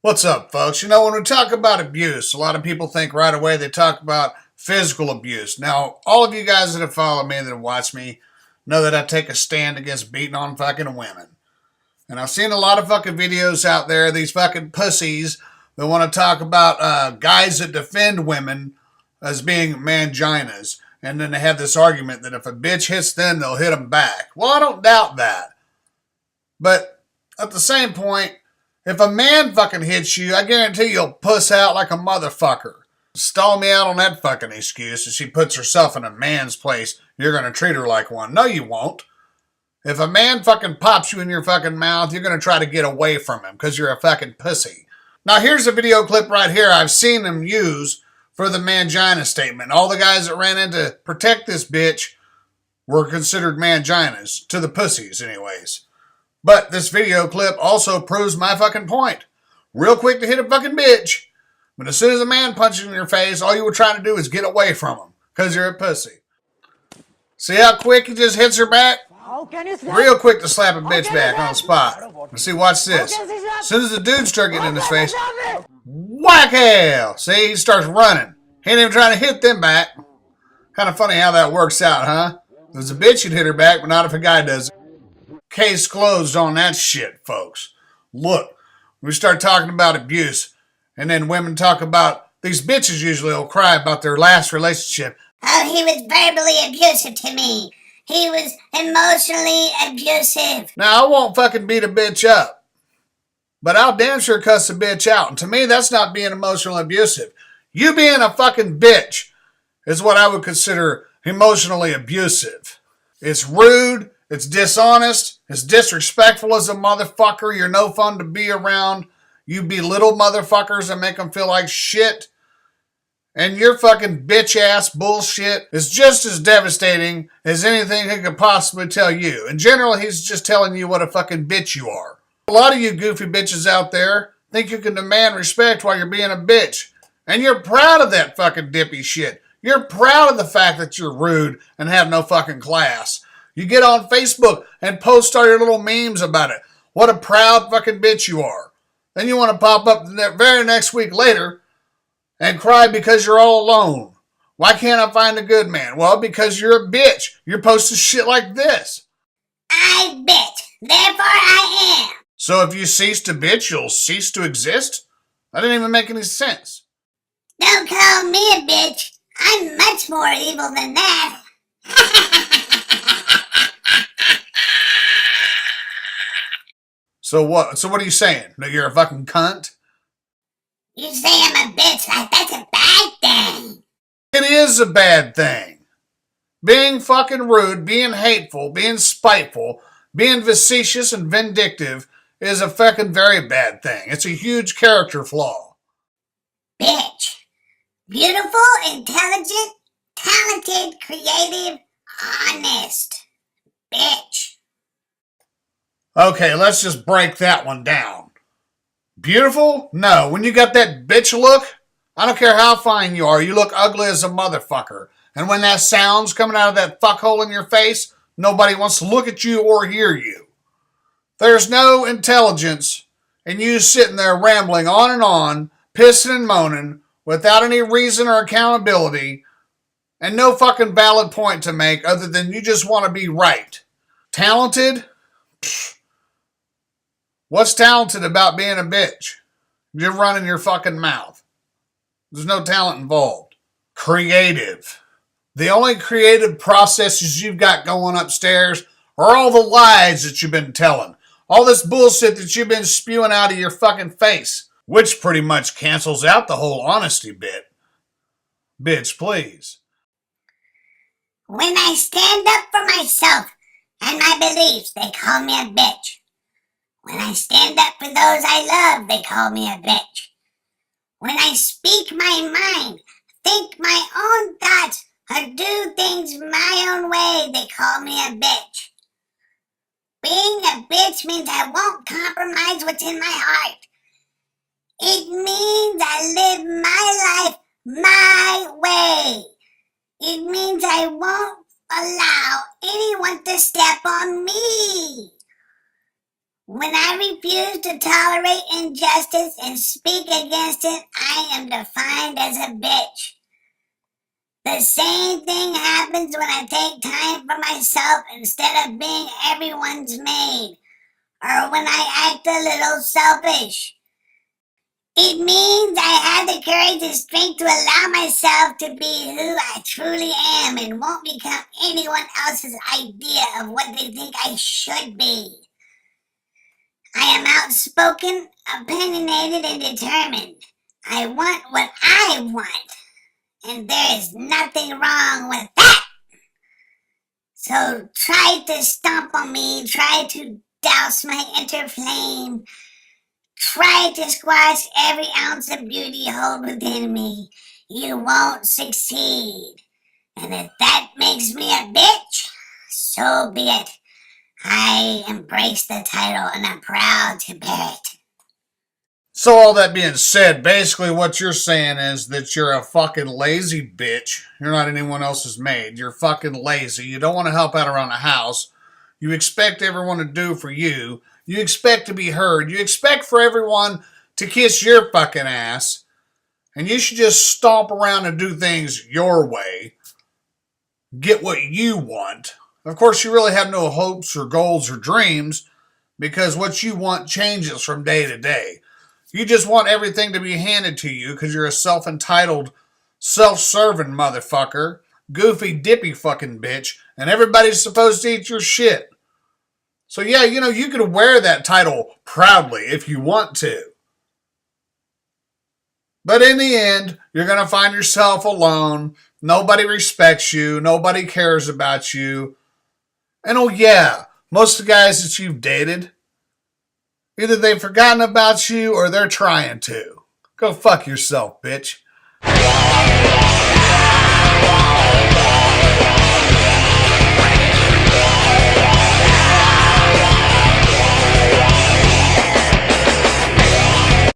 What's up, folks? You know, when we talk about abuse, a lot of people think right away they talk about physical abuse. Now, all of you guys that have followed me, that have watched me, know that I take a stand against beating on fucking women. And I've seen a lot of fucking videos out there, these fucking pussies that want to talk about guys that defend women as being manginas. And then they have this argument that if a bitch hits them, they'll hit them back. Well, I don't doubt that. But at the same point, if a man fucking hits you, I guarantee you'll puss out like a motherfucker. Stall me out on that fucking excuse. If she puts herself in a man's place, you're going to treat her like one. No, you won't. If a man fucking pops you in your fucking mouth, you're going to try to get away from him because you're a fucking pussy. Now, here's a video clip right here I've seen them use for the mangina statement. All the guys that ran in to protect this bitch were considered manginas, to the pussies anyways. But this video clip also proves my fucking point. Real quick to hit a fucking bitch, but as soon as a man punches in your face, all you were trying to do is get away from him, because you're a pussy. See how quick he just hits her back? Real quick to slap a bitch back on the spot. See, watch this. As soon as the dude starts getting in his face, whack hell! See, he starts running. He ain't even trying to hit them back. Kind of funny how that works out, huh? If it was a bitch, you'd hit her back, but not if a guy does it. Case closed on that shit, folks. Look, we start talking about abuse, and then women talk about, these bitches usually will cry about their last relationship. Oh, he was verbally abusive to me. He was emotionally abusive. Now, I won't fucking beat a bitch up, but I'll damn sure cuss a bitch out. And to me, that's not being emotionally abusive. You being a fucking bitch is what I would consider emotionally abusive. It's rude. It's dishonest. It's disrespectful as a motherfucker. You're no fun to be around. You belittle motherfuckers and make them feel like shit. And your fucking bitch ass bullshit is just as devastating as anything he could possibly tell you. In general, he's just telling you what a fucking bitch you are. A lot of you goofy bitches out there think you can demand respect while you're being a bitch. And you're proud of that fucking dippy shit. You're proud of the fact that you're rude and have no fucking class. You get on Facebook and post all your little memes about it. What a proud fucking bitch you are. Then you want to pop up the very next week later and cry because you're all alone. Why can't I find a good man? Well, because you're a bitch. You're posting shit like this. I bitch, therefore I am. So if you cease to bitch, you'll cease to exist? That didn't even make any sense. Don't call me a bitch. I'm much more evil than that. So what? So what are you saying? That you're a fucking cunt? You say I'm a bitch like that's a bad thing. It is a bad thing. Being fucking rude, being hateful, being spiteful, being facetious and vindictive is a fucking very bad thing. It's a huge character flaw. Bitch. Beautiful, intelligent, talented, creative, honest. Bitch. Okay, let's just break that one down. Beautiful? No. When you got that bitch look, I don't care how fine you are, you look ugly as a motherfucker. And when that sound's coming out of that fuckhole in your face, nobody wants to look at you or hear you. There's no intelligence in you sitting there rambling on, pissing and moaning, without any reason or accountability, and no fucking valid point to make other than you just want to be right. Talented? Pfft. What's talented about being a bitch? You're running your fucking mouth. There's no talent involved. Creative. The only creative processes you've got going upstairs are all the lies that you've been telling. All this bullshit that you've been spewing out of your fucking face. Which pretty much cancels out the whole honesty bit. Bitch, please. When I stand up for myself and my beliefs, they call me a bitch. When I stand up for those I love, they call me a bitch. When I speak my mind, think my own thoughts, or do things my own way, they call me a bitch. Being a bitch means I won't compromise what's in my heart. It means I live my life my way. It means I won't allow anyone to step on me. When I refuse to tolerate injustice and speak against it, I am defined as a bitch. The same thing happens when I take time for myself instead of being everyone's maid, or when I act a little selfish. It means I have the courage and strength to allow myself to be who I truly am and won't become anyone else's idea of what they think I should be. I am outspoken, opinionated, and determined. I want what I want, and there is nothing wrong with that. So try to stomp on me, try to douse my inner flame, try to squash every ounce of beauty you hold within me. You won't succeed. And if that makes me a bitch, so be it. I embrace the title and I'm proud to bear it. So all that being said, basically what you're saying is that you're a fucking lazy bitch. You're not anyone else's maid. You're fucking lazy. You don't want to help out around the house. You expect everyone to do for you. You expect to be heard. You expect for everyone to kiss your fucking ass. And you should just stomp around and do things your way. Get what you want. Of course, you really have no hopes or goals or dreams because what you want changes from day to day. You just want everything to be handed to you because you're a self-entitled, self-serving motherfucker, goofy, dippy fucking bitch, and everybody's supposed to eat your shit. So yeah, you can wear that title proudly if you want to. But in the end, you're going to find yourself alone. Nobody respects you. Nobody cares about you. And oh yeah, most of the guys that you've dated, either they've forgotten about you or they're trying to. Go fuck yourself, bitch.